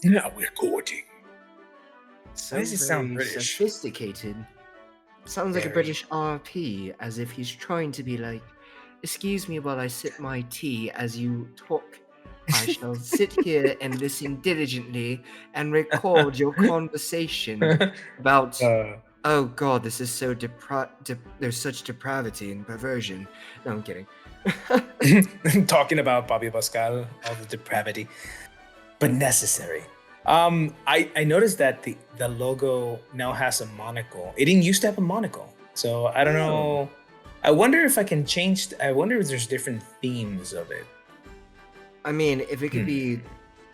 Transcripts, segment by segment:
Now we're courting. Why So does it sound very British? sophisticated. Sounds like a Very. British RP, as if he's trying to be like, "Excuse me while I sip my tea as you talk. I shall sit here and listen diligently and record your conversation about." uh, Oh God, this is so there's such depravity and perversion. No, I'm kidding. talking about Bobby Pascal, all the depravity, but necessary. I noticed that the logo now has a monocle. It didn't used to have a monocle, so I don't Oh. know. I wonder if I can change. I wonder if there's different themes of it. I mean, if it could Hmm. be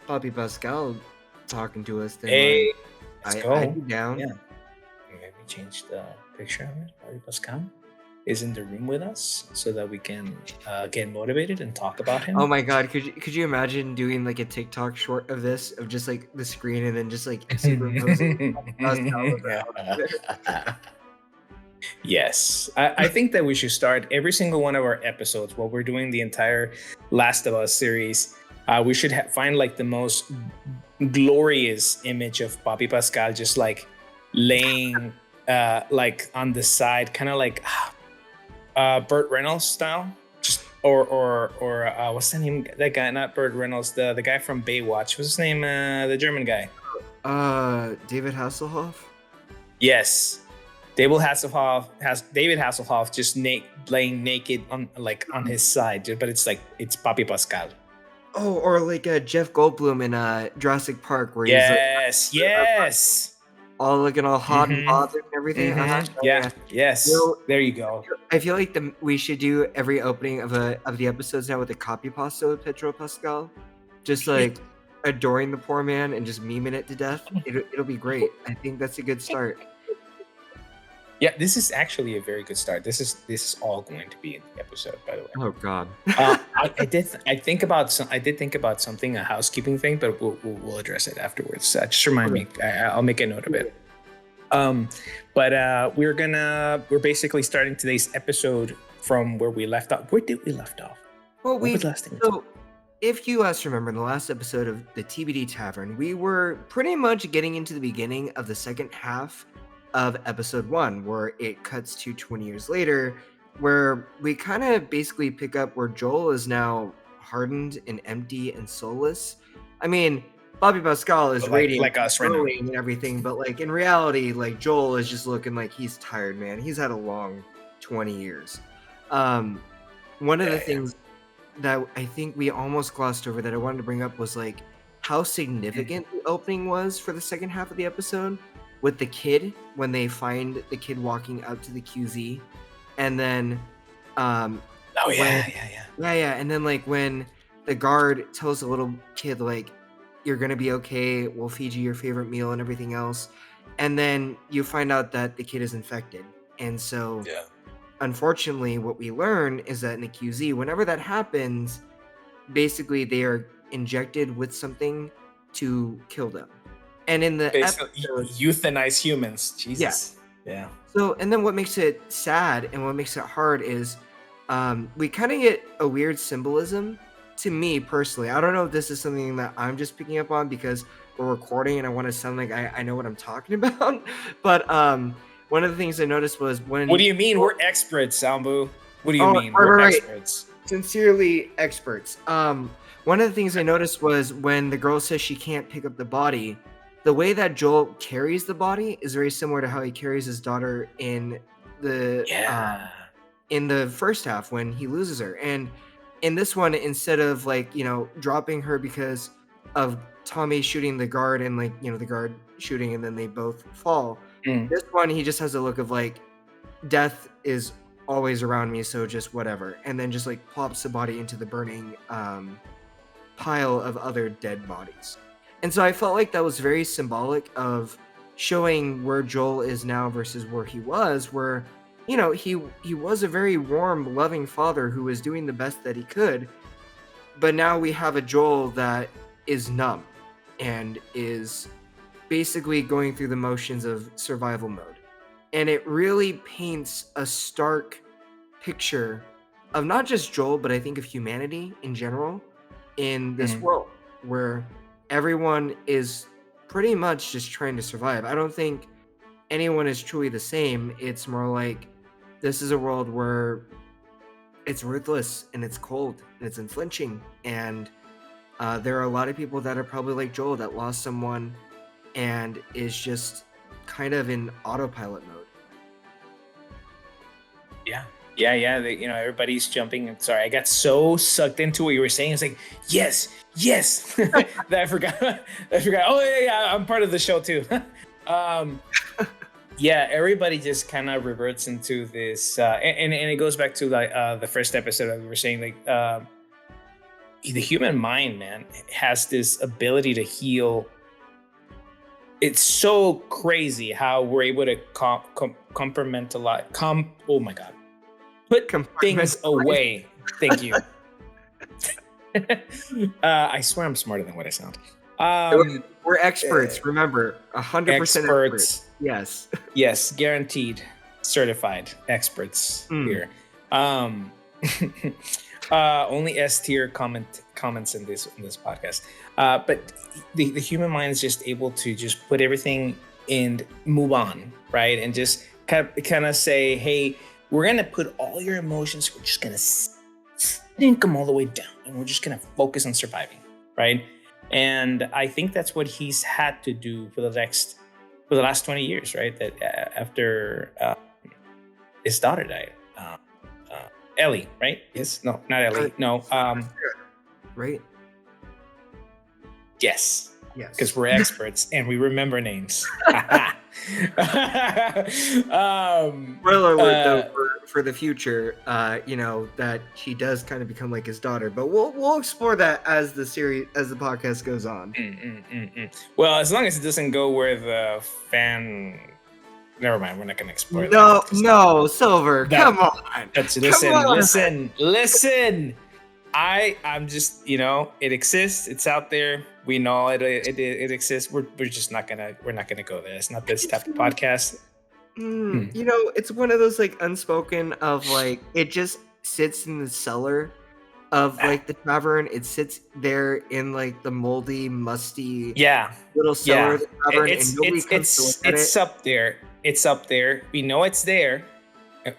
Poppy Pascal talking to us, then Hey, let's I'd go. be down. Yeah, maybe change the picture of it. Bobby Pascal is in the room with us so that we can get motivated and talk about Oh him. my God, could you imagine doing like a TikTok short of this, of just like the screen and then just like superimposing Poppy Pascal as our outfit? Yes, I think that we should start every single one of our episodes while we're doing the entire Last of Us series. We should find like the most glorious image of Bobby Pascal just like laying like on the side, kind of like Burt Reynolds style. Just or what's the name? That guy, not Burt Reynolds, the guy from Baywatch. What's his name? The German guy. David Hasselhoff. Yes, David Hasselhoff just laying naked on like on his side, but it's Bobby Pascal. Oh, or like Jeff Goldblum in Jurassic Park, where he's like Yes. all looking all hot and Mm-hmm. bothered and everything. Mm-hmm. Oh Yeah. yeah. You Yes. know, There you go. I feel like we should do every opening of the episodes now with a copy pasta with Pedro Pascal, just like adoring the poor man and just memeing it to death. It'll be great. I think that's a good start. Yeah, this is actually a very good start. This is all going to be in the episode, by the way. Oh God. I did think about something, a housekeeping thing, but we'll address it afterwards. Just remind me. I'll make a note of it. But we're basically starting today's episode from where we left off. Where did we left off? Well, What was the last thing we talked about? if you guys remember in the last episode of the TBD Tavern, we were pretty much getting into the beginning of the second half of episode 1, where it cuts to 20 years later, where we kind of basically pick up where Joel is now hardened and empty and soulless. I mean, Bobby Pascal is radiant, Like us right now. glowing and everything, but like in reality, like Joel is just looking like he's tired, man. He's had a long 20 years. One of the things that I think we almost glossed over that I wanted to bring up was like how significant the opening was for the second half of the episode with the kid, when they find the kid walking out to the QZ, and then Oh yeah, and then like when the guard tells the little kid like, "You're gonna be okay, we'll feed you your favorite meal and everything else," and then you find out that the kid is infected. And so Yeah. unfortunately, what we learn is that in the QZ, whenever that happens, basically they are injected with something to kill them. And in the Basically, episode, euthanize humans. yeah. Jesus. Yeah. So, and then what makes it sad and what makes it hard is we kind of get a weird symbolism to me personally. I don't know if this is something that I'm just picking up on because we're recording and I want to sound like I know what I'm talking about. But one of the things I noticed was when. What do you mean? We're experts, Sambu. What do you Oh, mean? right, We're right, right. experts. Sincerely experts. One of the things I noticed was when the girl says she can't pick up the body, the way that Joel carries the body is very similar to how he carries his daughter Yeah. in the first half when he loses her. And in this one, instead of like, dropping her because of Tommy shooting the guard and like, the guard shooting and then they both fall. Mm. This one, he just has a look of like, death is always around me, so just whatever. And then just like plops the body into the burning pile of other dead bodies. And so I felt like that was very symbolic of showing where Joel is now versus where he was, where he was a very warm, loving father who was doing the best that he could. But now we have a Joel that is numb and is basically going through the motions of survival mode. And it really paints a stark picture of not just Joel, but I think of humanity in general in this world where everyone is pretty much just trying to survive. I don't think anyone is truly the same. It's more like this is a world where it's ruthless and it's cold and it's unflinching. And there are a lot of people that are probably like Joel that lost someone and is just kind of in autopilot mode. Yeah. Everybody's jumping. Sorry, I got so sucked into what you were saying. It's like, yes, that I forgot. Oh yeah, I'm part of the show too. Yeah, everybody just kind of reverts into this, and it goes back to like the first episode that we were saying, like the human mind, man, has this ability to heal. It's so crazy how we're able to compartmentalize. Oh my god. Put things away. Thank you. I swear I'm smarter than what I sound. We're experts. Remember, 100% experts. Yes, guaranteed, certified experts here. Only S tier comments in this podcast. But the human mind is just able to just put everything and move on, right? And just kind of say, hey, we're going to put all your emotions, we're just going to sink them all the way down, and we're just going to focus on surviving, right? And I think that's what he's had to do for the last 20 years, right? That after his daughter died, Ellie, right? Yes, no, not Ellie. No, right? Yes, because we're experts and we remember names. Spoiler alert, though, for the future, that he does kind of become like his daughter, but we'll explore that as the podcast goes on. Well, as long as it doesn't go where the fan. Never mind, we're not going to explore that. No, Silver, come on. Listen. I'm just, it exists. It's out there. We know it exists. We're just not gonna go there. It's not this type of podcast. It's one of those like unspoken of like it just sits in the cellar of like the tavern. It sits there in like the moldy, musty little cellar of the tavern, and nobody comes to look at it. It's up there. It's up there. We know it's there,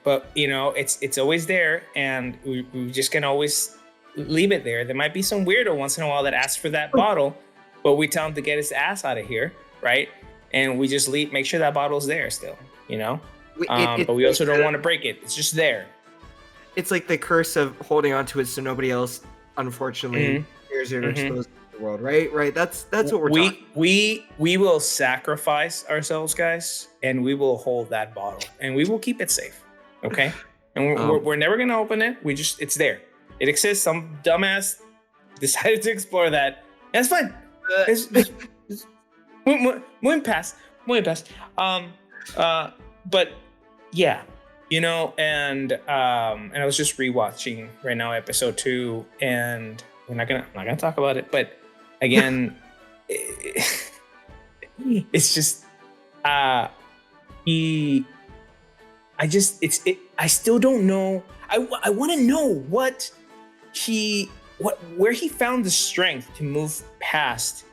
but it's always there, and we just can always leave it there. There might be some weirdo once in a while that asks for that bottle, but we tell him to get his ass out of here, right? And we just make sure that bottle's there still, but we also don't want to break it. It's just there. It's like the curse of holding on to it so nobody else, unfortunately, hears it or exposes it to the world, right? That's what we're talking. We will sacrifice ourselves, guys, and we will hold that bottle, and we will keep it safe, okay? And we're never gonna open it. It's there. It exists. Some dumbass decided to explore that. That's fine. Moving past. But yeah, and I was just rewatching right now episode 2, and I'm not gonna talk about it. But again, it's just I still don't know. I want to know where he found the strength to move past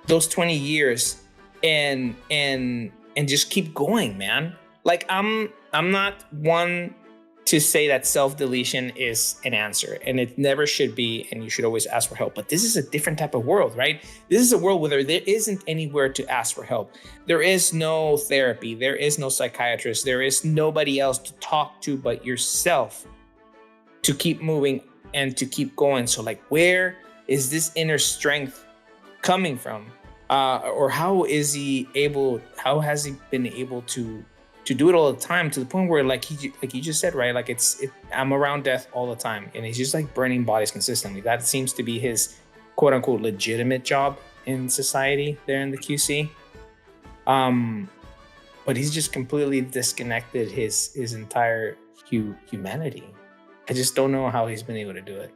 those 20 years and just keep going, man. Like I'm not one to say that self-deletion is an answer, and it never should be, and you should always ask for help. But this is a different type of world, right? This is a world where there isn't anywhere to ask for help. There is no therapy. There is no psychiatrist. There is nobody else to talk to but yourself to keep moving and to keep going. So like, where is this inner strength coming from? Or how has he been able to do it all the time, to the point where like you just said, right? Like I'm around death all the time, and he's just like burning bodies consistently. That seems to be his quote unquote legitimate job in society there in the QC. But he's just completely disconnected his entire humanity. I just don't know how he's been able to do it.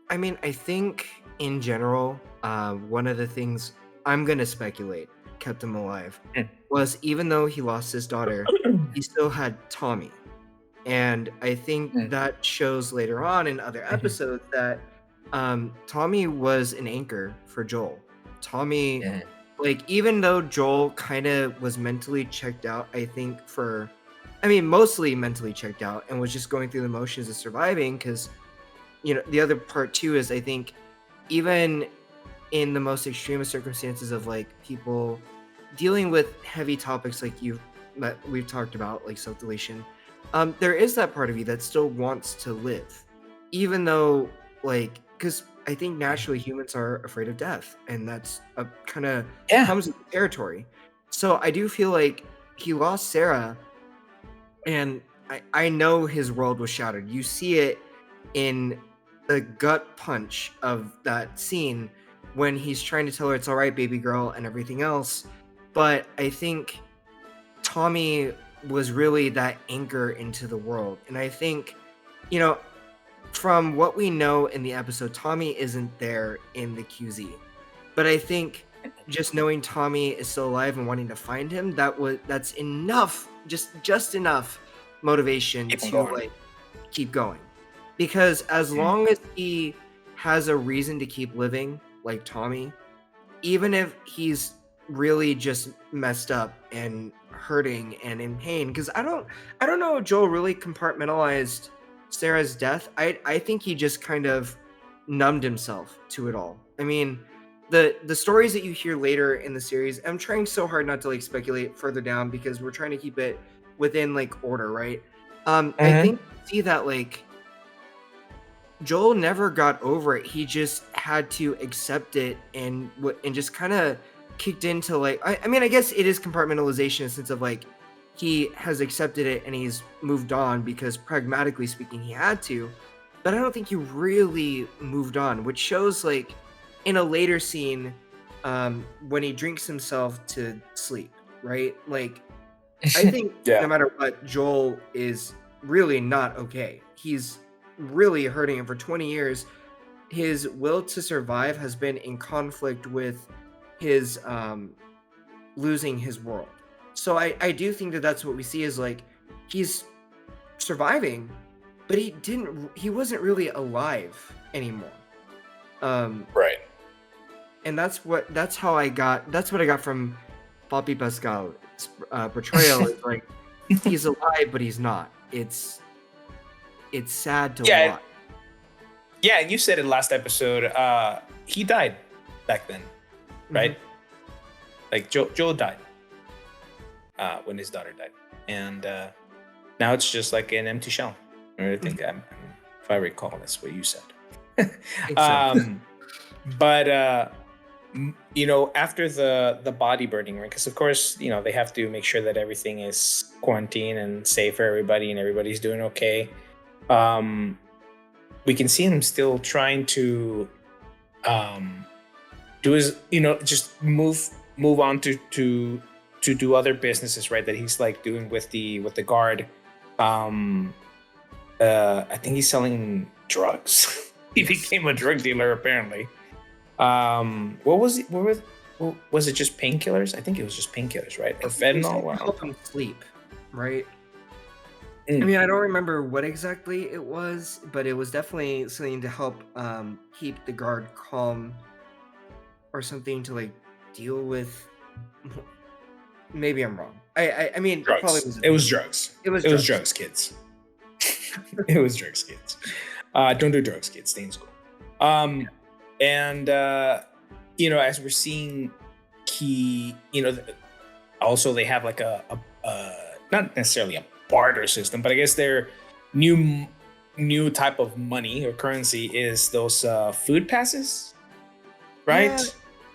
I mean, I think in general, one of the things I'm going to speculate kept him alive was, even though he lost his daughter, he still had Tommy. And I think that shows later on in other episodes that Tommy was an anchor for Joel. Tommy, Mhm. like, even though Joel kind of was mentally checked out, I think mostly mentally checked out and was just going through the motions of surviving, because, the other part too is I think even in the most extreme of circumstances of like people dealing with heavy topics like that we've talked about, like self-deletion, there is that part of you that still wants to live, even though, like, because I think naturally humans are afraid of death, and that's a kind of Yeah. comes with the territory. So I do feel like he lost Sarah, and I know his world was shattered. You see it in the gut punch of that scene when he's trying to tell her it's all right, baby girl, and everything else. But I think Tommy was really that anchor into the world. And I think, you know, from what we know in the episode, Tommy isn't there in the QZ. But I think just knowing Tommy is still alive and wanting to find him, that's enough, just enough motivation Keep on to going. like keep going. Because as Mm. long as he has a reason to keep living, like Tommy, even if he's really just messed up and hurting and in pain, because I don't know if Joel really compartmentalized Sarah's death. I think he just kind of numbed himself to it all. I mean, the stories that you hear later in the series, I'm trying so hard not to like speculate further down because we're trying to keep it within like order, right? I Mhm. think see that like Joel never got over it. He just had to accept it and just kind of kicked into like I mean I guess it is compartmentalization in the sense of like he has accepted it and he's moved on because pragmatically speaking he had to, but I don't think he really moved on, which shows like in a later scene when he drinks himself to sleep, right? Like I think no Yeah. matter what, Joel is really not okay. He's really hurting, and for 20 years, his will to survive has been in conflict with his losing his world. So I do think that that's what we see is like he's surviving, but he wasn't really alive anymore. Um, Right. and that's what I got from Bobby Pascal's portrayal. Is like he's alive, but he's not. It's sad to Yeah. watch. Yeah. You said it last episode. He died back then, Mhm. right? Like Joel died when his daughter died, and now it's just like an empty shell. I think if I recall, that's what you said. I think so. um, but after the body burning, right? Because of course, they have to make sure that everything is quarantined and safe for everybody, and everybody's doing okay. Um, we can see him still trying to do his, just move on to do other businesses, right? That he's like doing with the guard. Um, I think he's selling drugs. He Yes. became a drug dealer apparently. What was it? Was it just painkillers? I think it was just painkillers, right? Or He was fentanyl? trying to Wow. help him sleep, right? I Mm. mean, I don't remember what exactly it was, but it was definitely something to help keep the guard calm or something to like deal with. Maybe I'm wrong. I mean, it probably Drugs. was. It was drugs. It was It was drugs. drugs, kids. It was drugs, kids. Don't do drugs, kids. Stay in school. And as we're seeing, also they have like a not necessarily a barter system, but I guess their new type of money or currency is those food passes, right? Yeah,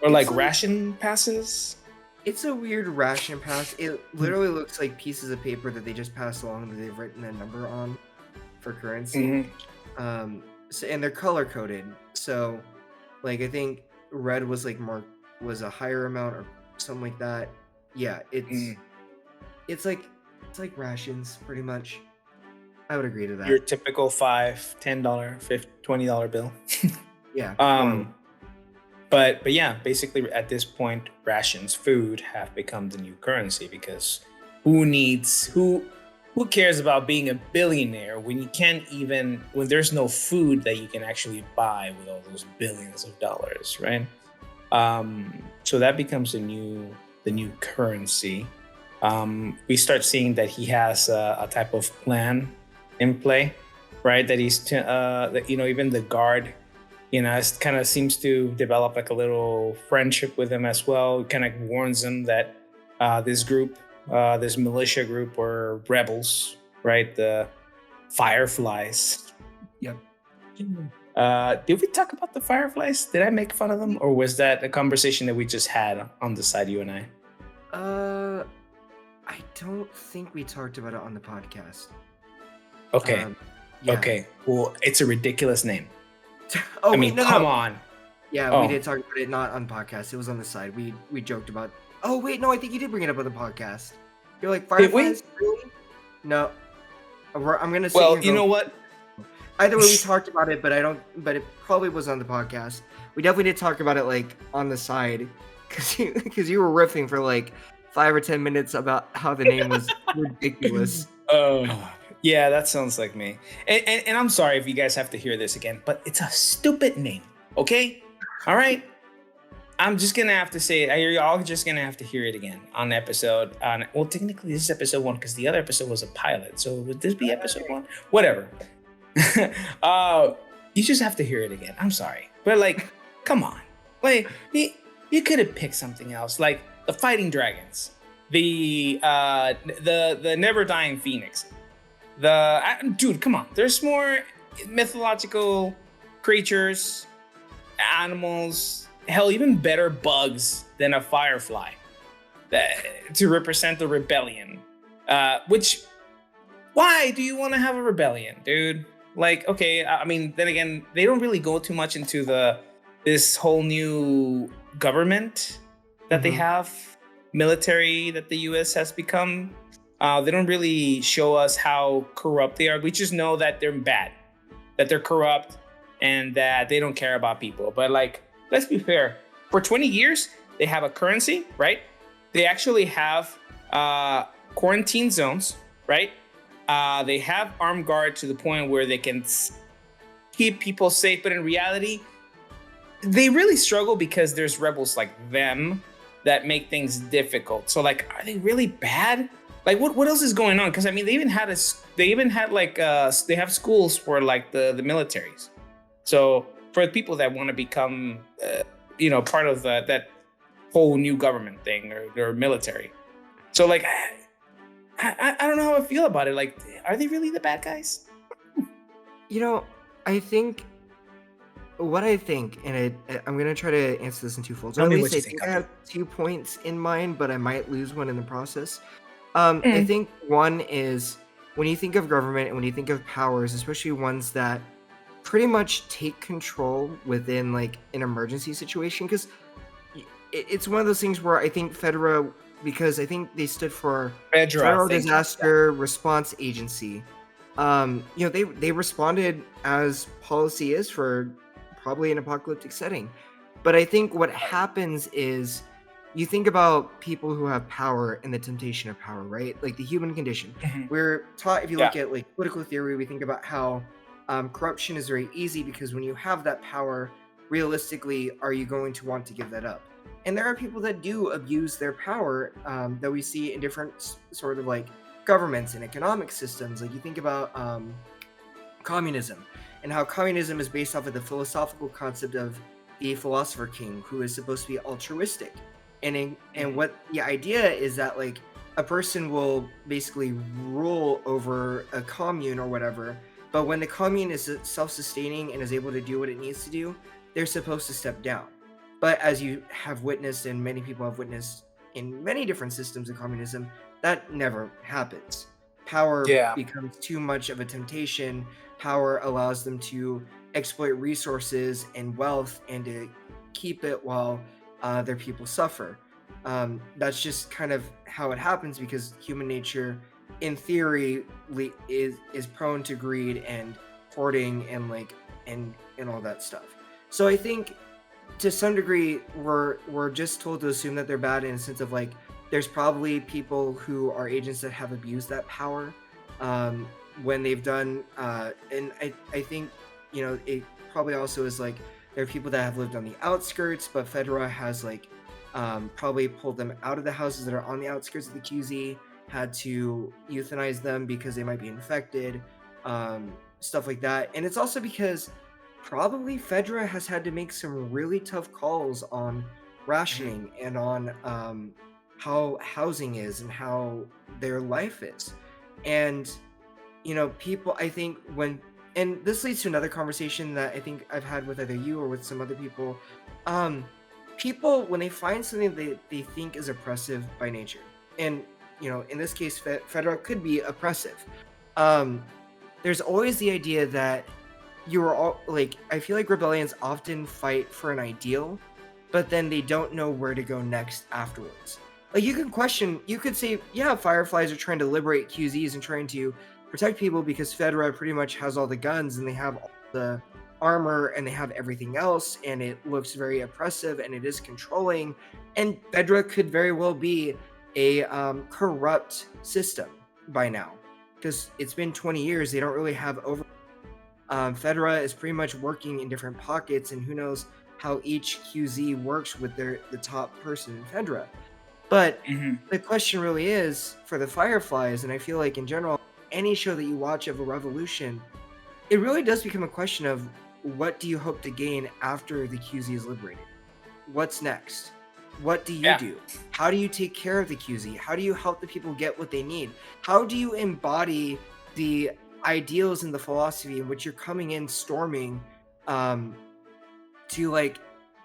Or it's like like ration passes. it's a weird ration pass. It Mm-hmm. literally looks like pieces of paper that they just pass along that they've written a number on for currency. Mm-hmm. And they're color coded. So, like, I think red was like was a higher amount or something like that. Yeah, it's like rations pretty much. I would agree to Your that. typical $5, $10, $50, $20 bill. Yeah, more or less. um, but yeah, basically at this point, rations, food have become the new currency because who cares about being a billionaire when you can't even when there's no food that you can actually buy with all those billions of dollars, right? So that becomes the new currency. We start seeing that he has a type of plan in play, right? That that, even the guard, it kind of seems to develop like a little friendship with him as well. Kind of warns him that this group, this militia group or rebels, right? The Fireflies. Yep. Did we talk about the Fireflies? Did I make fun of them, or was that a conversation that we just had on the side, you and I? I don't think we talked about it on the podcast. Okay. Yeah. Okay. Well, it's a ridiculous name. Oh, I mean, come no. on. Yeah, Oh. we did talk about it, not on podcast. It was on the side. We joked about. Oh wait, no, I think you did bring it up on the podcast. You're like Did we? Fireflies, really? No. I'm gonna say. Well, you know what? Either way, we talked about it, but I don't. But it probably was on the podcast. We definitely did talk about it like on the side, because you were riffing for like 5 or 10 minutes about how the name was ridiculous. Oh, yeah, that sounds like me. And I'm sorry if you guys have to hear this again, but it's a stupid name. Okay, all right. I'm just gonna have to say it. You're all just gonna have to hear it again on episode. Well, technically, this is episode 1 because the other episode was a pilot. So would this be episode 1? Whatever. You just have to hear it again. I'm sorry, but like, come on. Wait, you could have picked something else, like the Fighting Dragons, the Never Dying Phoenix. Dude, come on. There's more mythological creatures, animals. Hell, even better bugs than a firefly to represent the rebellion. Why do you want to have a rebellion, dude? Like, okay, I mean, then again, they don't really go too much into this whole new government that they have, military that the U.S. has become. They don't really show us how corrupt they are. We just know that they're bad, that they're corrupt, and that they don't care about people. But like, let's be fair. For 20 years, they have a currency, right? They actually have quarantine zones, right? They have armed guard to the point where they can keep people safe. But in reality, they really struggle because there's rebels like them that make things difficult. So like, are they really bad? Like, what else is going on? Because I mean, they even had they have schools for like the militaries. So for people that want to become, part of that whole new government thing or military. So like, I don't know how I feel about it. Like, are they really the bad guys? I think what I think, and I'm gonna try to answer this in two folds. Or Tell at me least what you I think, think I okay. have 2 points in mind, but I might lose one in the process. I think one is when you think of government and when you think of powers, especially ones that pretty much take control within like an emergency situation, because it's one of those things where I think FEDRA, because I think they stood for Federal Thank you. Disaster Response Agency. They responded as policy is for probably an apocalyptic setting. But I think what happens is you think about people who have power and the temptation of power, right? Like the human condition. Mhm. We're taught, if you Yeah. look at like political theory, we think about how corruption is very easy because when you have that power, realistically, are you going to want to give that up? And there are people that do abuse their power that we see in different sort of like governments and economic systems. Like you think about communism and how communism is based off of the philosophical concept of the philosopher king who is supposed to be altruistic. And what the idea is that like a person will basically rule over a commune or whatever, but when the commune is self-sustaining and is able to do what it needs to do, they're supposed to step down. But as you have witnessed, and many people have witnessed in many different systems of communism, that never happens. Power Yeah. becomes too much of a temptation. Power allows them to exploit resources and wealth and to keep it while their people suffer. That's just kind of how it happens because human nature, in theory, is prone to greed and hoarding and and all that stuff. So I think to some degree we're just told to assume that they're bad in a sense of like there's probably people who are agents that have abused that power when they've done and I think it probably also is like There are people that have lived on the outskirts, but Fedra has like probably pulled them out of the houses that are on the outskirts of the QZ, had to euthanize them because they might be infected, stuff like that. And it's also because probably Fedra has had to make some really tough calls on rationing and on how housing is and how their life is. And people, I think and this leads to another conversation that I think I've had with either you or with some other people. People, when they find something they think is oppressive by nature, and in this case, Fedra could be oppressive. There's always the idea that you are all like, I feel like rebellions often fight for an ideal, but then they don't know where to go next afterwards. Like, you could say, yeah, Fireflies are trying to liberate QZs and trying to protect people because Fedra pretty much has all the guns and they have all the armor and they have everything else, and it looks very oppressive and it is controlling. And Fedra could very well be a corrupt system by now because it's been 20 years. They don't really have over. Fedra is pretty much working in different pockets, and who knows how each QZ works with the top person in Fedra. But the question really is for the Fireflies, and I feel like in general, any show that you watch of a revolution, it really does become a question of what do you hope to gain after the QZ is liberated? What's next? What do you do? How do you take care of the QZ? How do you help the people get what they need? How do you embody the ideals and the philosophy in which you're coming in storming to like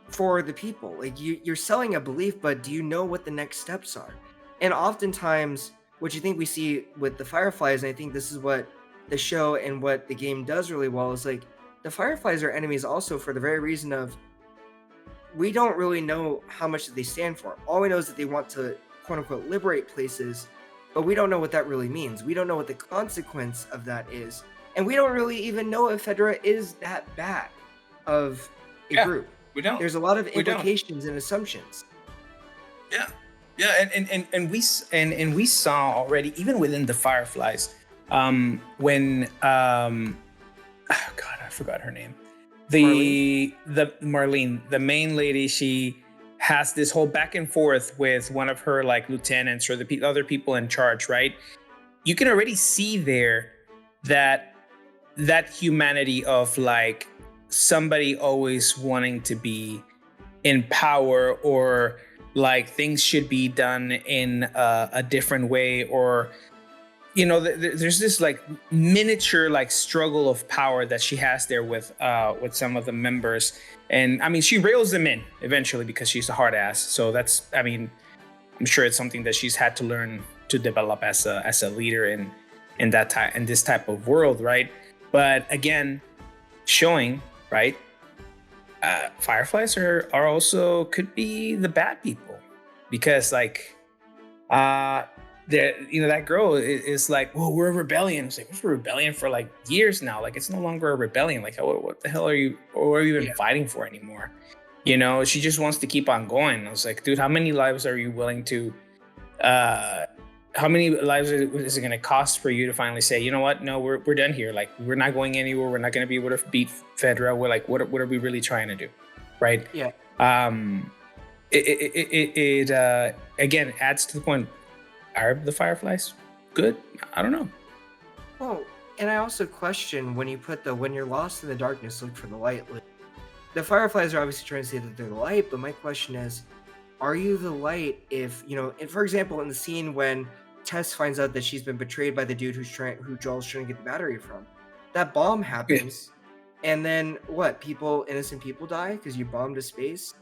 for the people? Like you're selling a belief, but do you know what the next steps are? And oftentimes what you think we see with the Fireflies, and I think this is what the show and what the game does really well, is like the Fireflies are enemies also for the very reason of we don't really know how much they stand for. All we know is that they want to quote unquote liberate places, but we don't know what that really means. We don't know what the consequence of that is. And we don't really even know if Fedra is that bad of a group. We don't. There's a lot of implications and assumptions. Yeah, and we saw already, even within the Fireflies, when oh god, I forgot her name. Marlene, the main lady, she has this whole back and forth with one of her like lieutenants or the other people in charge, right? You can already see there that humanity of like somebody always wanting to be in power, or like things should be done in a different way, or there's this like miniature like struggle of power that she has there with some of the members. And I mean, she rails them in eventually because she's a hard ass. So that's, I mean, I'm sure it's something that she's had to learn to develop as a leader in this type of world, right? But again, showing, right, Fireflies are also could be the bad people, because like that girl is like, well, we're a rebellion. It's like, we're a rebellion for like years now. Like, it's no longer a rebellion. Like, what the hell are you even fighting for anymore? She just wants to keep on going. I was like, dude, how many lives are you willing to how many lives is it going to cost for you to finally say, you know what? No, we're done here. Like, we're not going anywhere. We're not going to be able to beat Fedra. We're like, what are we really trying to do? Right. Yeah. It again adds to the point. Are the Fireflies good? I don't know. Well, and I also question when you put when you're lost in the darkness, look for the light. Like, the Fireflies are obviously trying to say that they're the light, but my question is, are you the light if, and for example, in the scene when Tess finds out that she's been betrayed by the dude who Joel's trying to get the battery from, that bomb happens, and then what? Innocent people die because you bombed a space,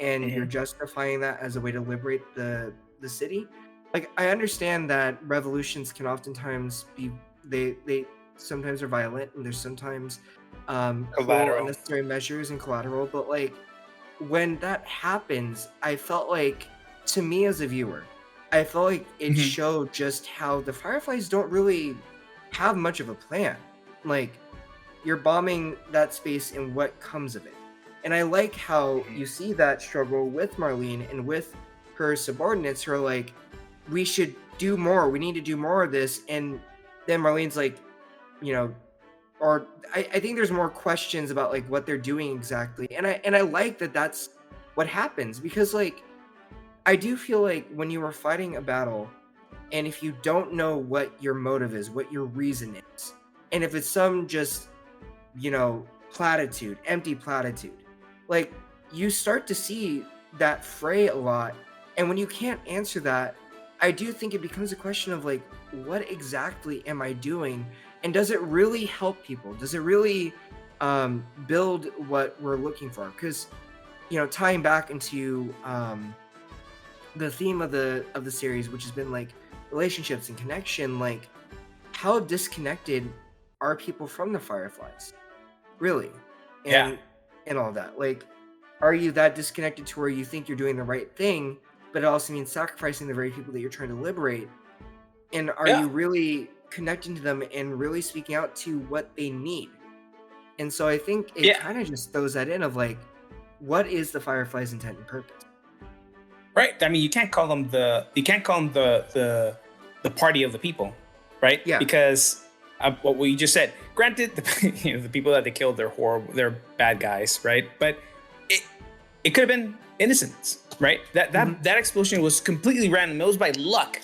and you're justifying that as a way to liberate the city? Like, I understand that revolutions can oftentimes be, they sometimes are violent, and there's sometimes cruel, unnecessary measures and collateral, but like, when that happens, I felt like, to me as a viewer, I felt like it showed just how the Fireflies don't really have much of a plan. Like, you're bombing that space and what comes of it. And I like how you see that struggle with Marlene and with her subordinates who are like, we should do more. We need to do more of this. And then Marlene's like, or I think there's more questions about like what they're doing exactly, and I like that that's what happens, because like I do feel like when you are fighting a battle, and if you don't know what your motive is, what your reason is, and if it's some just, platitude, empty platitude, like you start to see that fray a lot. And when you can't answer that, I do think it becomes a question of like, what exactly am I doing? And does it really help people? Does it really build what we're looking for? Because, tying back into the theme of the series, which has been like relationships and connection, like how disconnected are people from the Fireflies, really, Yeah. and all that. Like, are you that disconnected to where you think you're doing the right thing, but it also means sacrificing the very people that you're trying to liberate? And are Yeah. you really connecting to them and really speaking out to what they need? And so I think it Yeah. kind of just throws that in of like, what is the Fireflies' intent and purpose? Right. I mean, you can't call them the party of the people, right? Yeah. Because what we just said. Granted, the people that they killed, they're horrible, they're bad guys, right? But it could have been innocents, right? That explosion was completely random. It was by luck.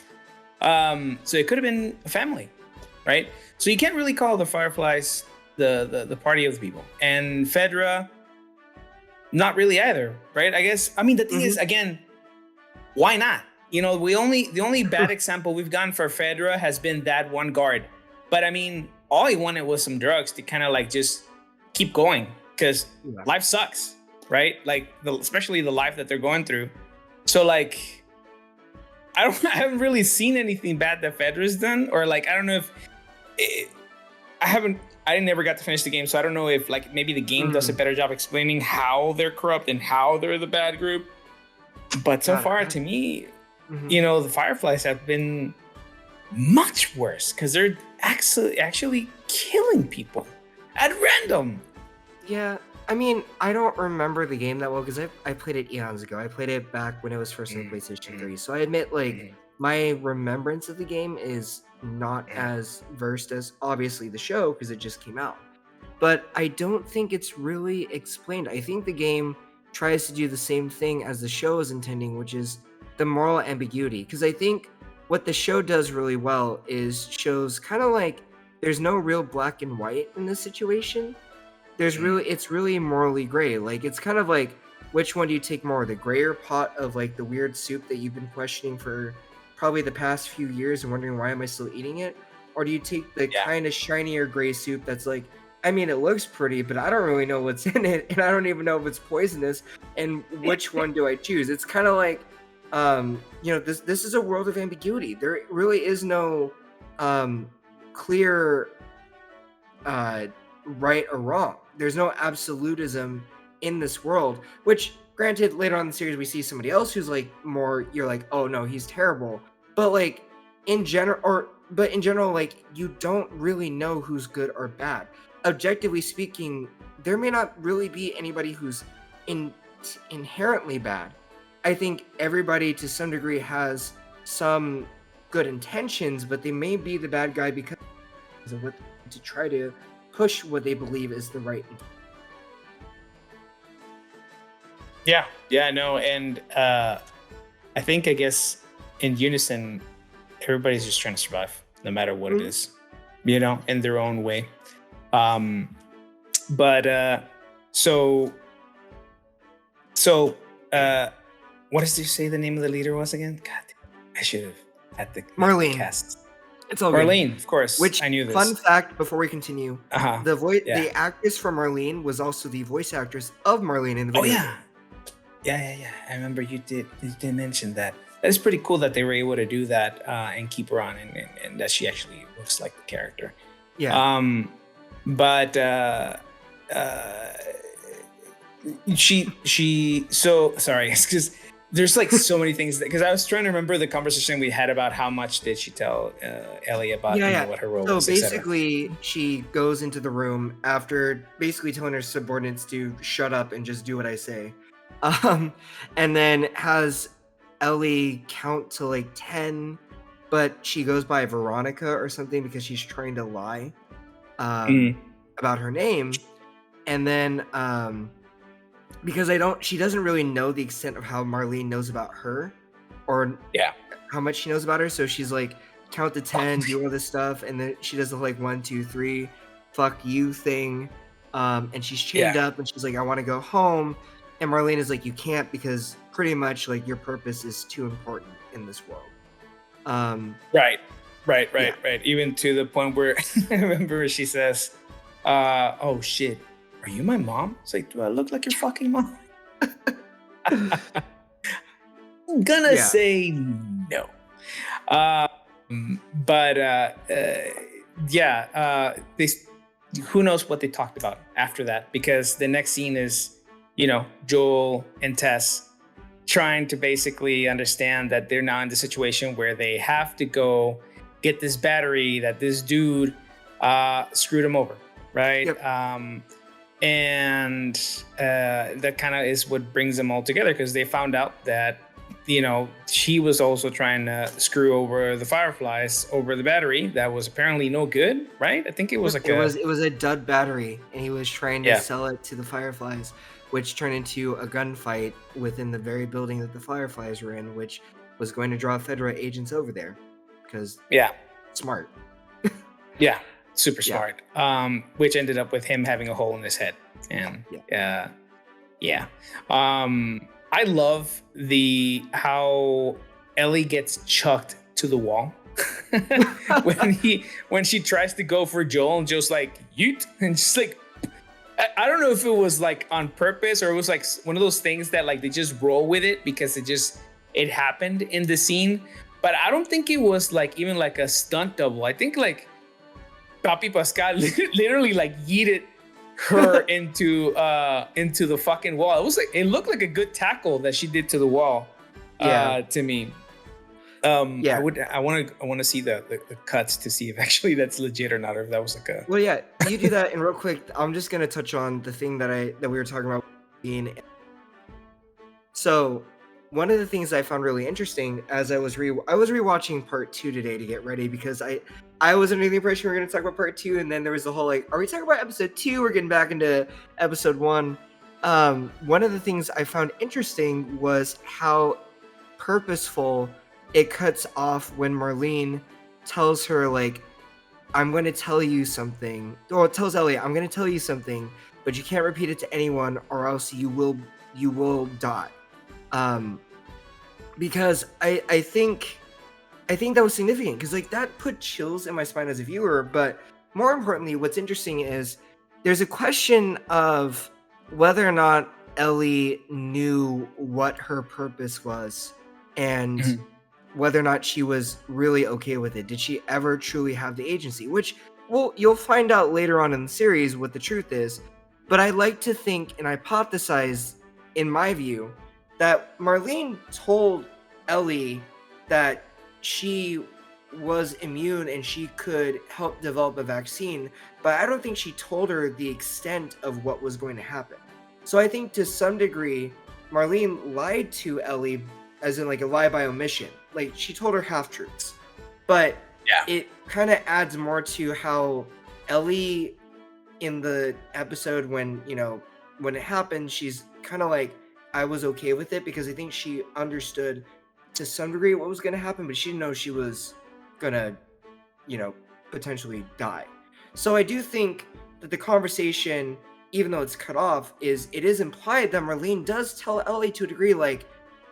So it could have been a family, right? So you can't really call the Fireflies the party of the people, and Fedra, not really either, right? I guess. I mean, the thing is, again, why not? The only bad example we've gotten for Fedra has been that one guard. But I mean, all he wanted was some drugs to kind of like just keep going, because life sucks, right? Like especially the life that they're going through. So like, I haven't really seen anything bad that Fedra's done, or like I don't know if I never got to finish the game, so I don't know if like maybe the game does a better job explaining how they're corrupt and how they're the bad group. But so far, to me, the Fireflies have been much worse, because they're actually killing people at random. Yeah, I mean, I don't remember the game that well because I played it eons ago. I played it back when it was first on PlayStation 3. So I admit, like, my remembrance of the game is not as versed as obviously the show because it just came out. But I don't think it's really explained. I think the game tries to do the same thing as the show is intending, which is the moral ambiguity. Because I think what the show does really well is shows kind of like there's no real black and white in this situation. It's really morally gray. Like it's kind of like, which one do you take more, the grayer pot of like the weird soup that you've been questioning for probably the past few years and wondering why am I still eating it, or do you take the kind of shinier gray soup that's like, I mean, it looks pretty, but I don't really know what's in it, and I don't even know if it's poisonous, and which one do I choose? It's kind of like, this is a world of ambiguity. There really is no clear right or wrong. There's no absolutism in this world, which granted later on in the series we see somebody else who's like more, you're like, oh no, he's terrible. But like in general, like you don't really know who's good or bad. Objectively speaking, there may not really be anybody who's inherently bad. I think everybody to some degree has some good intentions, but they may be the bad guy because of what to try to push what they believe is the right. And I think, I guess, in unison, everybody's just trying to survive, no matter what it is, in their own way. What does you say the name of the leader was again? God, I should have had the Marlene. Cast. It's all Marlene, good. of course. Which, I knew this. Fun fact before we continue, the actress for Marlene was also the voice actress of Marlene in the video. Yeah. I remember you did mention that. That's pretty cool that they were able to do that and keep her on, and that she actually looks like the character. Yeah. She so sorry, because there's like so many things because I was trying to remember the conversation we had about how much did she tell Ellie about what her role was. So basically, she goes into the room after basically telling her subordinates to shut up and just do what I say, and then has Ellie count to like 10, but she goes by Veronica or something because she's trying to lie. about her name, and then because she doesn't really know the extent of how Marlene knows about her, or Yeah. how much she knows about her. So she's like, count to 10, do all this stuff, and then she does the like 1, 2, 3, fuck you thing. And she's chained Yeah. up, and she's like, I want to go home. And Marlene is like, you can't, because pretty much like your purpose is too important in this world. Right. Yeah. Even to the point where I remember she says, "Oh shit, are you my mom?" It's like, do I look like your fucking mom? I'm gonna Yeah. say no. But yeah, they. Who knows what they talked about after that? Because the next scene is, Joel and Tess trying to basically understand that they're now in the situation where they have to go get this battery that this dude screwed him over, right? Yep. And that kind of is what brings them all together, because they found out that she was also trying to screw over the Fireflies over the battery that was apparently no good, right? I think it was it was a dud battery, and he was trying to sell it to the Fireflies, which turned into a gunfight within the very building that the Fireflies were in, which was going to draw Fedra agents over there, because smart. Yeah, super smart. Which ended up with him having a hole in his head, and I love how Ellie gets chucked to the wall when she tries to go for Joel, and Joel's like, yeet, and just like, I don't know if it was like on purpose or it was like one of those things that like they just roll with it because it happened in the scene. But I don't think it was like even like a stunt double. I think like Papi Pascal literally like yeeted her into the fucking wall. It looked like a good tackle that she did to the wall. To me. I want to see the cuts to see if actually that's legit or not, or if that was like a. Well, yeah, you do that, and real quick, I'm just gonna touch on the thing that we were talking about being. So, one of the things I found really interesting as I was rewatching part 2 today to get ready, because I was under the impression we were gonna talk about part 2, and then there was the whole like, are we talking about episode 2? We're getting back into episode 1. One of the things I found interesting was how purposeful it cuts off when Marlene tells her like, I'm going to tell you something, or tells Ellie, I'm going to tell you something, but you can't repeat it to anyone or else you will die. Because I think that was significant, because like that put chills in my spine as a viewer. But more importantly, what's interesting is there's a question of whether or not Ellie knew what her purpose was, and whether or not she was really okay with it. Did she ever truly have the agency? Which, well, you'll find out later on in the series what the truth is. But I like to think and hypothesize, in my view, that Marlene told Ellie that she was immune and she could help develop a vaccine, but I don't think she told her the extent of what was going to happen. So I think to some degree, Marlene lied to Ellie, as in like a lie by omission. Like she told her half-truths. But it kind of adds more to how Ellie, in the episode when it happened, she's kind of like, I was okay with it, because I think she understood to some degree what was going to happen, but she didn't know she was going to, potentially die. So I do think that the conversation, even though it's cut off, it is implied that Marlene does tell Ellie to a degree, like,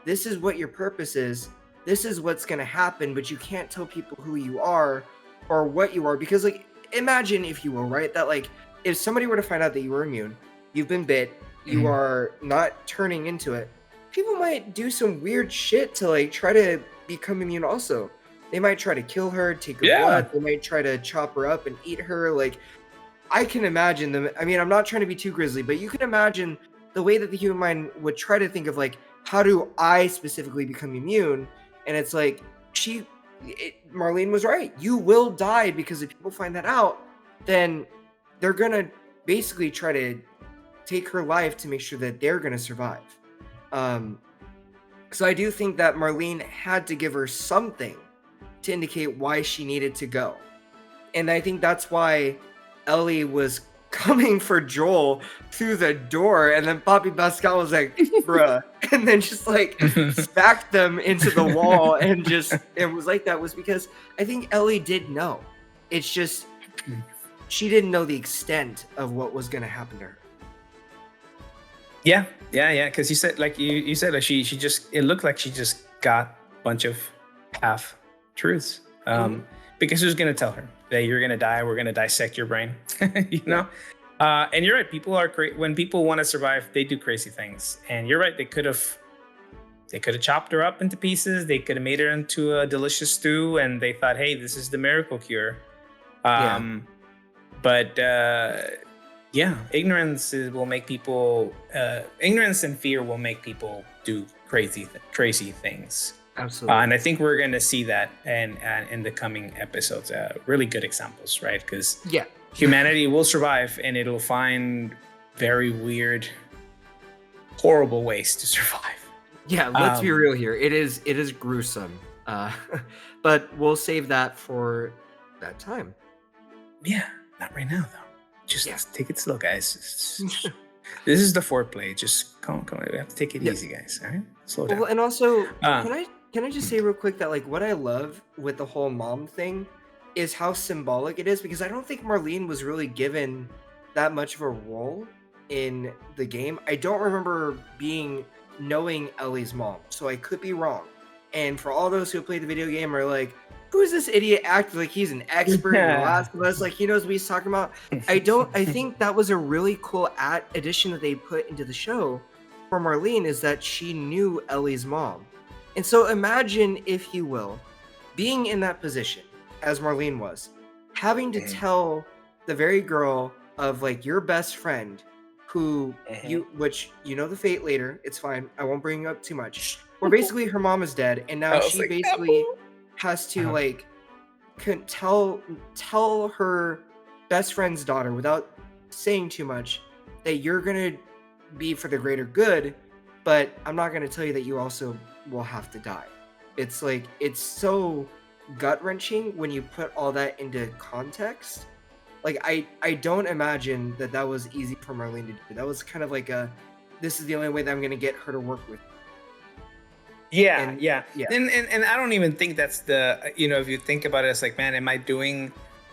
this is what your purpose is. This is what's going to happen, but you can't tell people who you are or what you are, because like, imagine, if you will, right, that like, if somebody were to find out that you were immune, you've been bit, you are not turning into it, people might do some weird shit to like try to become immune also. They might try to kill her, take her blood, they might try to chop her up and eat her. Like, I can imagine them. I mean, I'm not trying to be too grisly, but you can imagine the way that the human mind would try to think of like, how do I specifically become immune? And it's like, Marlene was right. You will die, because if people find that out, then they're gonna basically try to take her life to make sure that they're gonna survive. So I do think that Marlene had to give her something to indicate why she needed to go. And I think that's why Ellie was coming for Joel through the door, and then Poppy Pascal was like, bruh, and then just like smacked them into the wall, and it was like that was because I think Ellie did know. It's just she didn't know the extent of what was going to happen to her. Yeah. Because you said like you said like she just it looked like she just got a bunch of half truths. Because who's gonna tell her that you're gonna die? We're gonna dissect your brain, you know. And you're right. People are when people want to survive, they do crazy things. And you're right. They could have chopped her up into pieces. They could have made her into a delicious stew, and they thought, hey, this is the miracle cure. But ignorance will make people. Ignorance and fear will make people do crazy things. Absolutely. And I think we're going to see that in the coming episodes. Really good examples, right? Because humanity will survive, and it'll find very weird, horrible ways to survive. Yeah, let's be real here. It is gruesome, but we'll save that for that time. Yeah, not right now though. Just take it slow, guys. This is the foreplay. Just come on. We have to take it easy, guys. All right, slow down. Well, and also, can I just say real quick that like what I love with the whole mom thing is how symbolic it is, because I don't think Marlene was really given that much of a role in the game. I don't remember knowing Ellie's mom, so I could be wrong. And for all those who played the video game are like, who's this idiot acting like he's an expert in The Last of Us? Like he knows what he's talking about. I think that was a really cool addition that they put into the show for Marlene, is that she knew Ellie's mom. And so imagine, if you will, being in that position as Marlene was, having to tell the very girl of like your best friend who which you know the fate later, it's fine, I won't bring up too much, where basically her mom is dead, and now she like, basically has to like tell her best friend's daughter without saying too much that you're gonna be for the greater good, but I'm not gonna tell you that you also will have to die. It's like, it's so gut-wrenching when you put all that into context. Like I don't imagine that was easy for Marlene to do. That was kind of like this is the only way that I'm gonna get her to work with me. Yeah. And I don't even think that's the, if you think about it, it's like, man, am I doing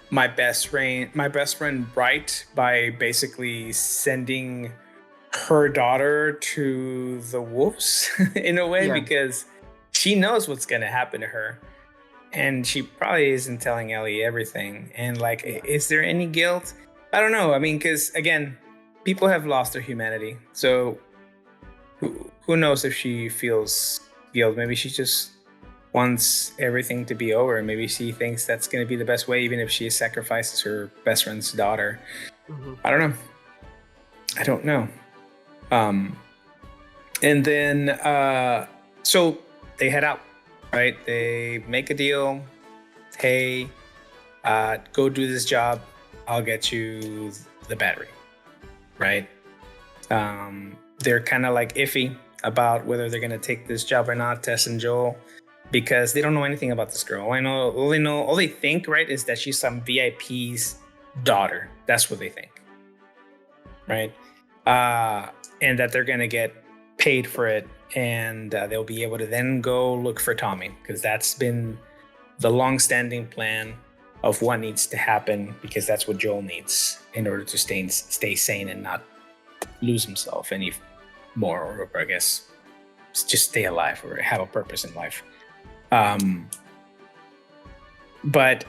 my best friend right by basically sending her daughter to the wolves in a way, because she knows what's going to happen to her, and she probably isn't telling Ellie everything. And like, is there any guilt? I don't know. I mean, because again, people have lost their humanity, so who knows if she feels guilt. Maybe she just wants everything to be over. Maybe she thinks that's going to be the best way, even if she sacrifices her best friend's daughter. I don't know. And then so they head out, right? They make a deal. Hey, go do this job, I'll get you the battery, right? They're kind of like iffy about whether they're going to take this job or not, Tess and Joel, because they don't know anything about this girl. All they think, right, is that she's some VIP's daughter. That's what they think, right? And that they're going to get paid for it, and they'll be able to then go look for Tommy, because that's been the long-standing plan of what needs to happen, because that's what Joel needs in order to stay sane and not lose himself any more, or I guess just stay alive or have a purpose in life. But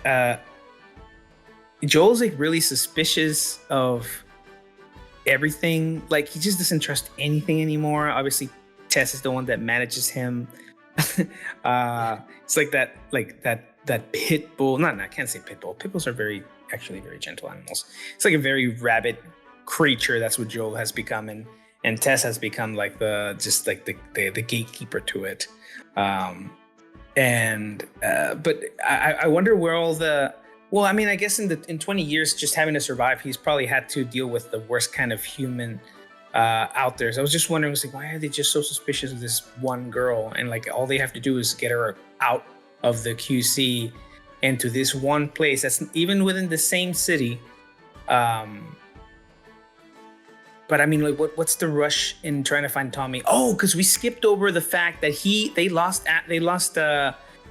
Joel's like really suspicious of everything. Like, he just doesn't trust anything anymore. Obviously, Tess is the one that manages him. It's like that pit bull. I can't say pit bull. Pit bulls are actually very gentle animals. It's like a very rabid creature. That's what Joel has become, and Tess has become like the gatekeeper to it. But I wonder where all the. Well, I mean, I guess in 20 years, just having to survive, he's probably had to deal with the worst kind of human out there. So I was just wondering, why are they just so suspicious of this one girl? And like, all they have to do is get her out of the QC into this one place that's even within the same city. but I mean, like, what's the rush in trying to find Tommy? Oh, because we skipped over the fact that they lost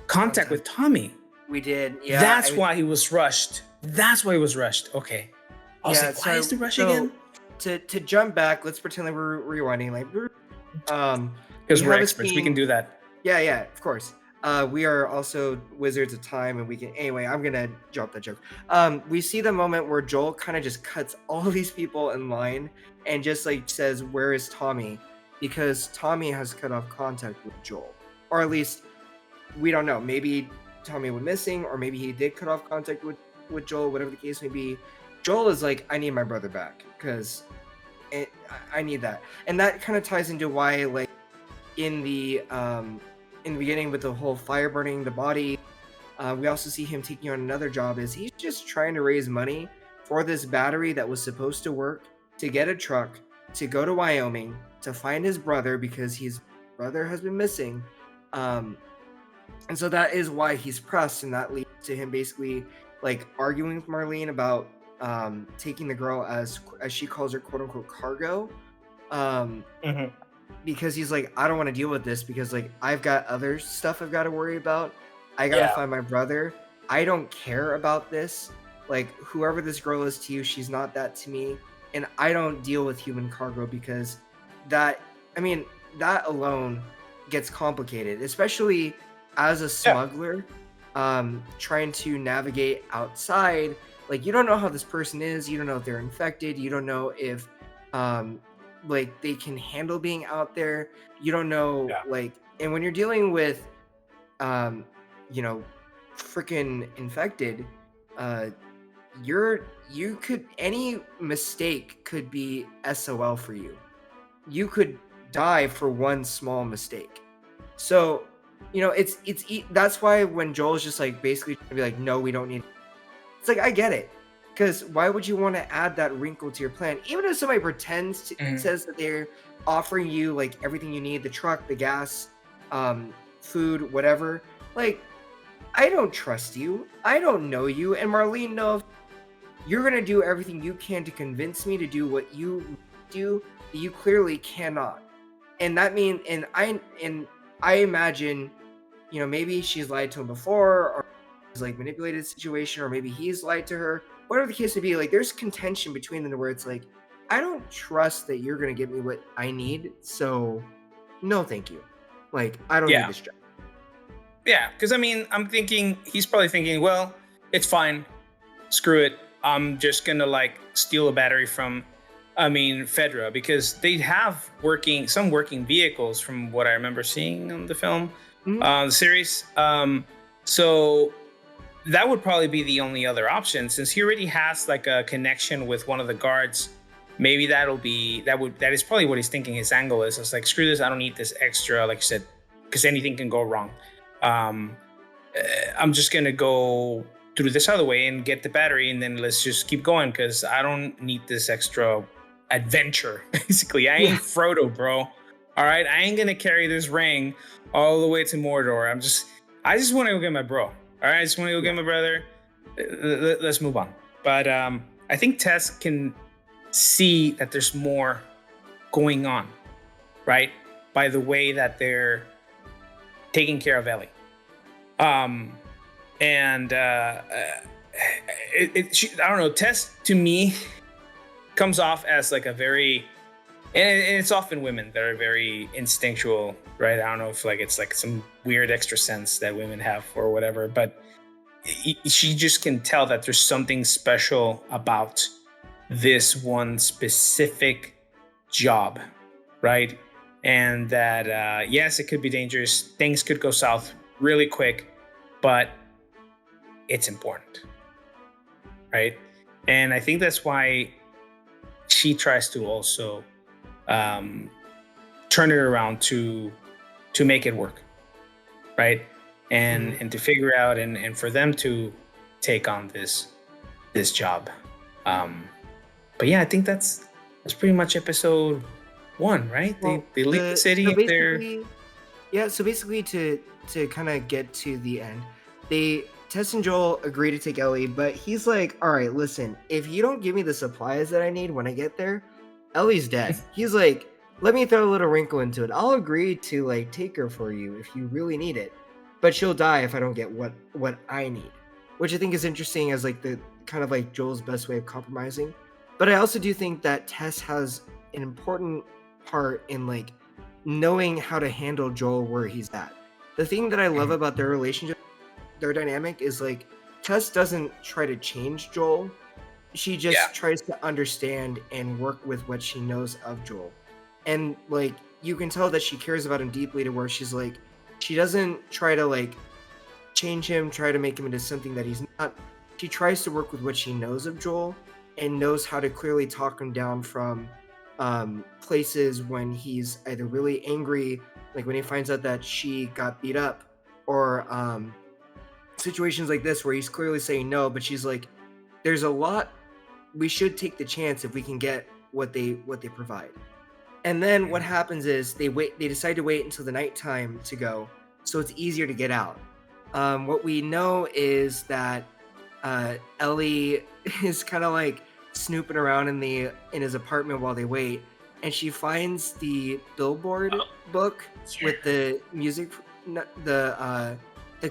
contact with Tommy. We did, yeah. That's why he was rushed. That's why he was rushed. Okay. I was like, why is the rush again? To jump back, let's pretend like we're rewinding. Like, because we're experts, we can do that. Yeah, of course. We are also wizards of time, and we can. Anyway, I'm gonna drop that joke. We see the moment where Joel kind of just cuts all these people in line and just like says, "Where is Tommy?" Because Tommy has cut off contact with Joel, or at least we don't know. Maybe Tommy went missing, or maybe he did cut off contact with Joel. Whatever the case may be, Joel is like, "I need my brother back because I need that," and that kind of ties into why, like, in the beginning with the whole fire burning the body, we also see him taking on another job. Is he's just trying to raise money for this battery that was supposed to work, to get a truck, to go to Wyoming, to find his brother because his brother has been missing. And so that is why he's pressed, and that leads to him basically like arguing with Marlene about taking the girl as she calls her, quote unquote, cargo. Because he's like, I don't want to deal with this because like I've got other stuff I've got to worry about. I gotta find my brother. I don't care about this. Like, whoever this girl is to you, she's not that to me. And I don't deal with human cargo because that alone gets complicated, especially as a smuggler, trying to navigate outside. Like, you don't know how this person is. You don't know if they're infected. You don't know if like they can handle being out there. You don't know, like, and when you're dealing with freaking infected, any mistake could be SOL for you. You could die for one small mistake. So that's why when Joel's just like basically trying to be like, no, we don't need, it's like, I get it. Because why would you want to add that wrinkle to your plan? Even if somebody pretends to, says that they're offering you like everything you need, the truck, the gas, food, whatever. Like, I don't trust you. I don't know you. And Marlene knows you're going to do everything you can to convince me to do what you do that you clearly cannot. And that means, and I imagine, maybe she's lied to him before, or he's like manipulated the situation, or maybe he's lied to her. Whatever the case may be, like, there's contention between them where it's like, I don't trust that you're going to give me what I need, so no thank you. Like, I don't need this job. Yeah, because I mean, he's probably thinking, well, it's fine. Screw it. I'm just going to like steal a battery from, Fedra, because they have some working vehicles from what I remember seeing on the film, the series. So that would probably be the only other option, since he already has like a connection with one of the guards. Maybe that is probably what he's thinking his angle is. It's like, screw this, I don't need this extra, like you said, because anything can go wrong. I'm just gonna go through this other way and get the battery, and then let's just keep going, because I don't need this extra adventure. Basically, I ain't Frodo, bro. All right, I ain't gonna carry this ring all the way to Mordor. I just want to go get my bro. All right, I just want to go get my brother. Let's move on. But I think Tess can see that there's more going on, right? By the way that they're taking care of Ellie. I don't know, Tess to me comes off as like a very, and it's often women that are very instinctual, right? I don't know if like it's like some weird extra sense that women have or whatever, but she just can tell that there's something special about this one specific job, right? And that, yes, it could be dangerous. Things could go south really quick, but it's important, right? And I think that's why she tries to also turn it around to make it work, right? And to figure out and for them to take on this job. But yeah, I think that's pretty much episode 1, right? Well, they leave the city. So basically, to kind of get to the end, Tess and Joel agree to take Ellie, but he's like, all right, listen, if you don't give me the supplies that I need when I get there, Ellie's dead. He's like, let me throw a little wrinkle into it. I'll agree to like take her for you if you really need it, but she'll die if I don't get what I need, which I think is interesting as like the kind of like Joel's best way of compromising. But I also do think that Tess has an important part in like knowing how to handle Joel where he's at. The thing that I love Mhm. about their relationship, their dynamic, is like Tess doesn't try to change Joel. She Yeah. just tries to understand and work with what she knows of Joel. And like you can tell that she cares about him deeply to where she's like she doesn't try to like change him, try to make him into something that he's not. She tries to work with what she knows of Joel and knows how to clearly talk him down from places when he's either really angry, like when he finds out that she got beat up, or situations like this where he's clearly saying no, but she's like, there's a lot we should take the chance if we can get what they provide. And then what Mhm. happens is they decide to wait until the nighttime to go, so it's easier to get out. What we know is that Ellie is kind of like snooping around in his apartment while they wait, and she finds the Billboard Oh, book with yeah. the music, the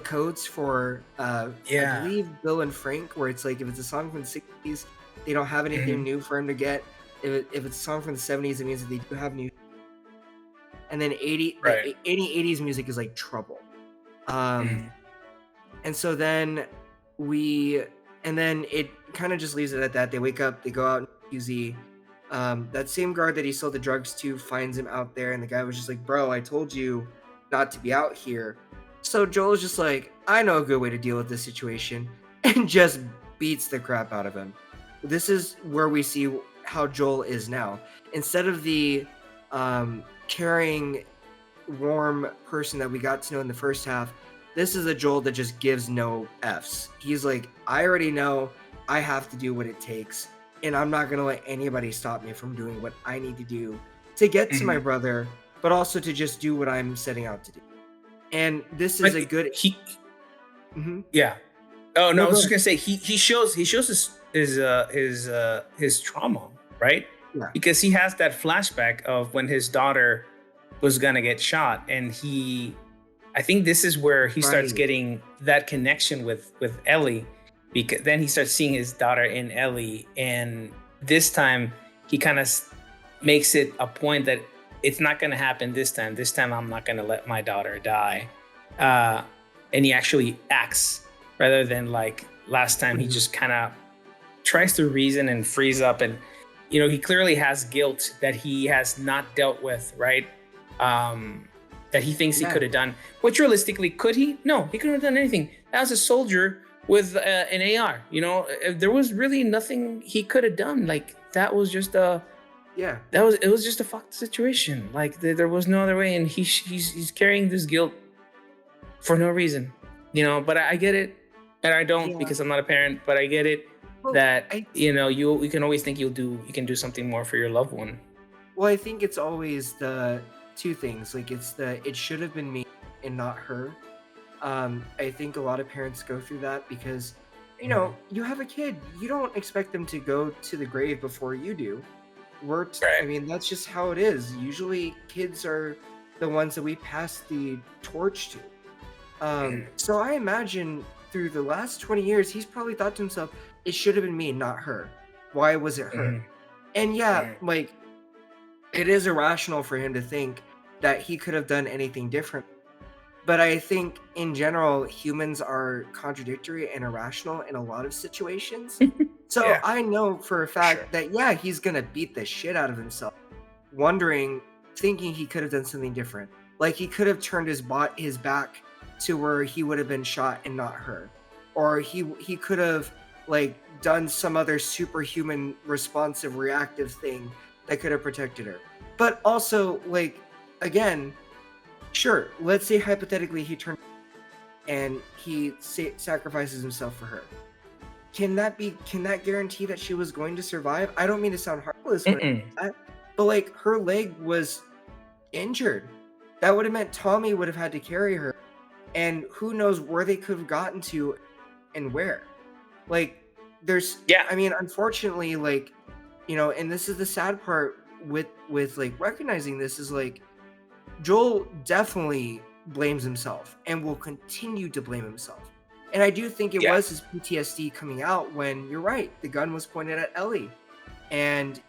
codes for I Yeah. believe Bill and Frank, where it's like if it's a song from the '60s, they don't have anything Mhm. new for him to get. If it's a song from the '70s, it means that they do have new. And then Right. any '80s music is like trouble. Um, Mhm. and so then we and then it kind of just leaves it at that. They wake up, they go out in QZ. That same guard that he sold the drugs to finds him out there, and the guy was just like, "Bro, I told you not to be out here." So Joel is just like, "I know a good way to deal with this situation," and just beats the crap out of him. This is where we see how Joel is now. Instead of the caring, warm person that we got to know in the first half, this is a Joel that just gives no F's. He's like, I already know I have to do what it takes, and I'm not gonna let anybody stop me from doing what I need to do to get to my Mhm. brother, but also to just do what I'm setting out to do. And this is But a good. he Mhm. yeah. Oh no, No, I was go just ahead. gonna say he shows his trauma, right? Yeah. Because he has that flashback of when his daughter was gonna get shot, and I think this is where he starts Right. getting that connection with Ellie, because then he starts seeing his daughter in Ellie, and this time he kind of makes it a point that it's not gonna happen this time. This time I'm not gonna let my daughter die, uh, and he actually acts rather than like last time he Mhm. just kind of tries to reason and freeze up, and he clearly has guilt that he has not dealt with, right? um that he thinks he Yeah. could have done, which realistically, could he? No, he couldn't have done anything. That was a soldier with an AR. There was really nothing he could have done. Like, that was just Yeah. it was just a fucked situation. Like, there was no other way, and he's carrying this guilt for no reason. But I get it, and I don't, Yeah. because I'm not a parent. But I get it Well, that I you can always think you can do something more for your loved one. Well, I think it's always the two things. Like it's the it should have been me and not her. I think a lot of parents go through that because, Mhm. you have a kid. You don't expect them to go to the grave before you do. I Right. mean, that's just how it is. Usually, kids are the ones that we pass the torch to. Mhm. So I imagine through the last 20 years, he's probably thought to himself, it should have been me, not her. Why was it her? Mhm. And yeah, Mhm. like it is irrational for him to think that he could have done anything different. But I think in general, humans are contradictory and irrational in a lot of situations. So Yeah, I know for a for sure. fact that, yeah, he's going to beat the shit out of himself, wondering, thinking he could have done something different. Like he could have turned his back to where he would have been shot and not her. Or he could have like done some other superhuman responsive reactive thing that could have protected her. But also like again, sure, let's say hypothetically he turned and he sacrifices himself for her. Can that guarantee that she was going to survive? I don't mean to sound heartless when Mm-mm. I say that, but like her leg was injured. That would have meant Tommy would have had to carry her, and who knows where they could have gotten to and where. Like, Yeah. I mean, unfortunately, like, and this is the sad part. with like recognizing this is like Joel definitely blames himself and will continue to blame himself. And I do think it Yeah. was his PTSD coming out when, you're right, the gun was pointed at Ellie. And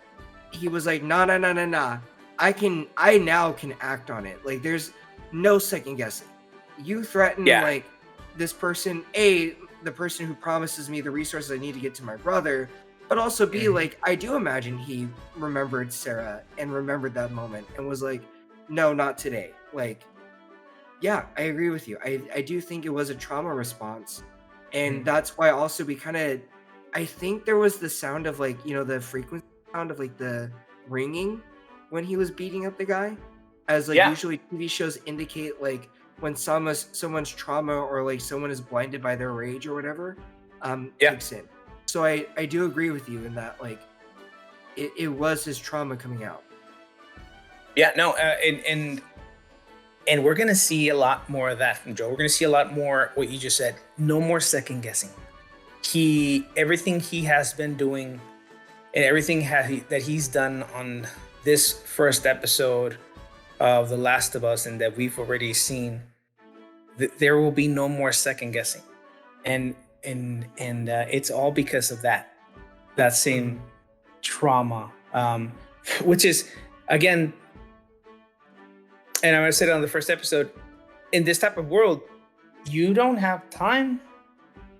he was like, nah, nah, nah, nah, nah. I now can act on it. Like, there's no second guessing. You threaten Yeah. like this person, A, the person who promises me the resources I need to get to my brother, but also B, like, I do imagine he remembered Sarah and remembered that moment and was like, no, not today. Like, yeah, I agree with you. I do think it was a trauma response. And that's why also we kind of, I think there was the sound of like, the frequency sound of like the ringing when he was beating up the guy. As like usually TV shows indicate like when someone's trauma or like someone is blinded by their rage or whatever, kicks in. So I do agree with you in that like it was his trauma coming out. Yeah, no, and we're gonna see a lot more of that from Joe. We're gonna see a lot more what you just said. No more second guessing. Everything he has been doing, and everything that he's done on this first episode of The Last of Us, and that we've already seen, there will be no more second guessing, and it's all because of that same trauma, which is again. And I said it on the first episode, in this type of world, you don't have time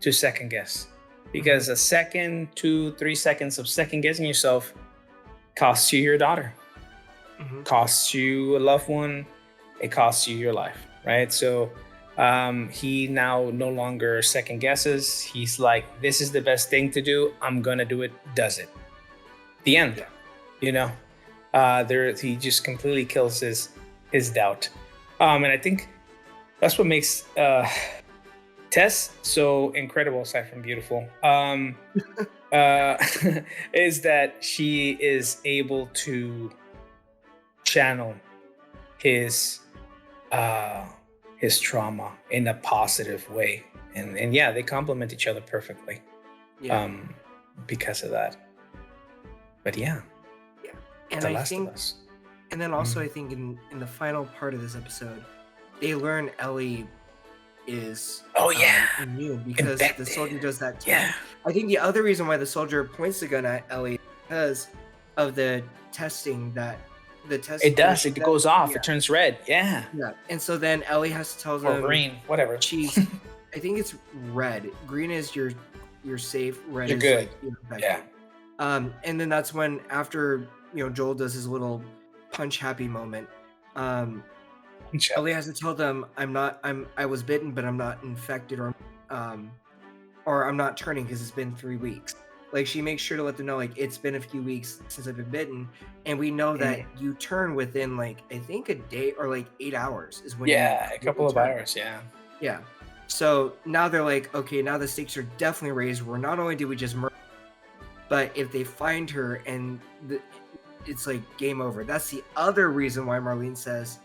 to second guess, because a second, 2-3 seconds of second guessing yourself costs you your daughter, costs you a loved one, it costs you your life, right? So he now no longer second guesses. He's like, this is the best thing to do. I'm gonna do it. Does it? The end. Yeah. He just completely kills his doubt. And I think that's what makes Tess so incredible, aside from beautiful, is that she is able to channel his trauma in a positive way. And yeah, they complement each other perfectly because of that. But yeah. And The I Last think of Us. And then also, I think in the final part of this episode, they learn Ellie is immune because infected. the soldier does that too. Yeah. I think the other reason why the soldier points the gun at Ellie is because of the testing that the test. It does. It goes off. Yeah. It turns red. Yeah. Yeah. And so then Ellie has to tell them, or green, whatever. She's. I think it's red. Green is you're safe. Red You're is good. like you're infected. Yeah. And then that's when after Joel does his little punch happy moment, Ellie has to tell them, I was bitten, but I'm not infected, or I'm not turning because it's been 3 weeks. Like, she makes sure to let them know, like, it's been a few weeks since I've been bitten, and we know that you turn within like I think a day or like 8 hours is when a couple of hours. Yeah. So now they're like, okay, now the stakes are definitely raised, where not only do we just murder, but if they find her and it's like game over. That's the other reason why Marlene says,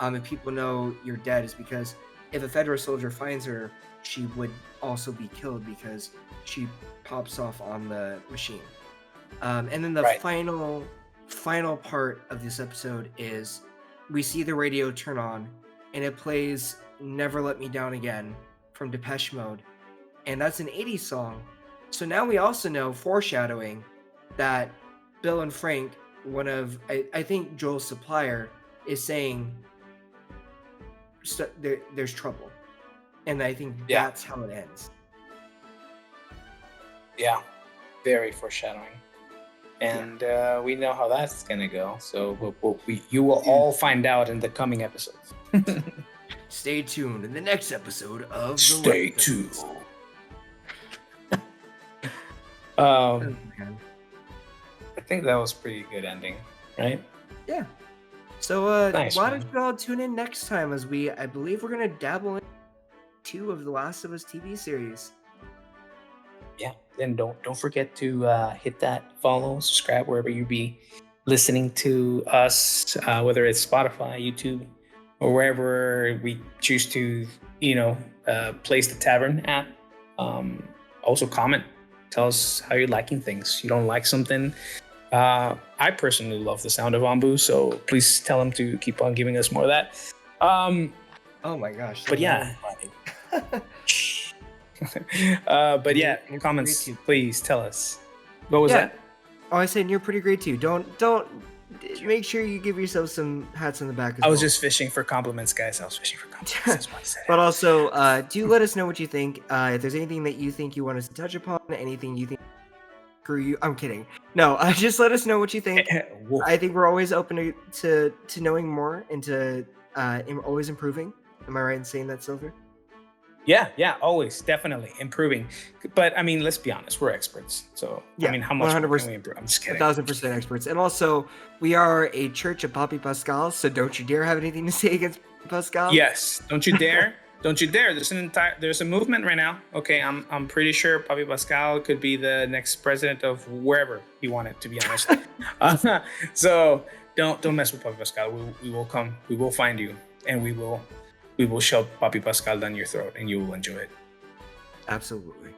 if people know you're dead, is because if a federal soldier finds her, she would also be killed because she pops off on the machine. And then the final part of this episode is we see the radio turn on and it plays Never Let Me Down Again from Depeche Mode. And that's an 80s song. So now we also know, foreshadowing, that Bill and Frank, one of, I think Joel's supplier, is saying there's trouble. And I think that's how it ends. Yeah, very foreshadowing. And we know how that's going to go. So you will all find out in the coming episodes. Stay tuned in the next episode of Stay tuned. I think that was pretty good ending, right? Yeah. So nice, why don't you all tune in next time, as I believe we're going to dabble in 2 of the Last of Us TV series. Yeah, and don't forget to hit that follow, subscribe wherever you be listening to us, whether it's Spotify, YouTube, or wherever we choose to, place the tavern at. Also comment, tell us how you're liking things. You don't like something, I personally love the sound of Ambu, so please tell him to keep on giving us more of that. Oh my gosh. But yeah. But yeah, You're comments, great too. please tell us. What was Yeah. that? Oh, I said you're pretty great too. Don't make sure you give yourself some hats on the back as I was well. just fishing for compliments, guys. I was fishing for compliments. That's why I said But it. also, do let us know what you think. If there's anything that you think you want us to touch upon, anything you think screw you. I'm kidding. No, just let us know what you think. Whoa. I think we're always open to knowing more and to always improving. Am I right in saying that, Silver? Yeah, always, definitely improving. But I mean, let's be honest, we're experts. So Yeah, I mean, how much more 100%. can we improve? I'm just kidding. 1,000% experts. And also, we are a church of Papi Pascal, so don't you dare have anything to say against Pascal. Yes, don't you dare. Don't you dare. There's a movement right now. Okay, I'm pretty sure Papi Pascal could be the next president of wherever he wanted, to be honest. So don't mess with Papi Pascal. We will come, we will find you, and we will shove Papi Pascal down your throat, and you will enjoy it. Absolutely.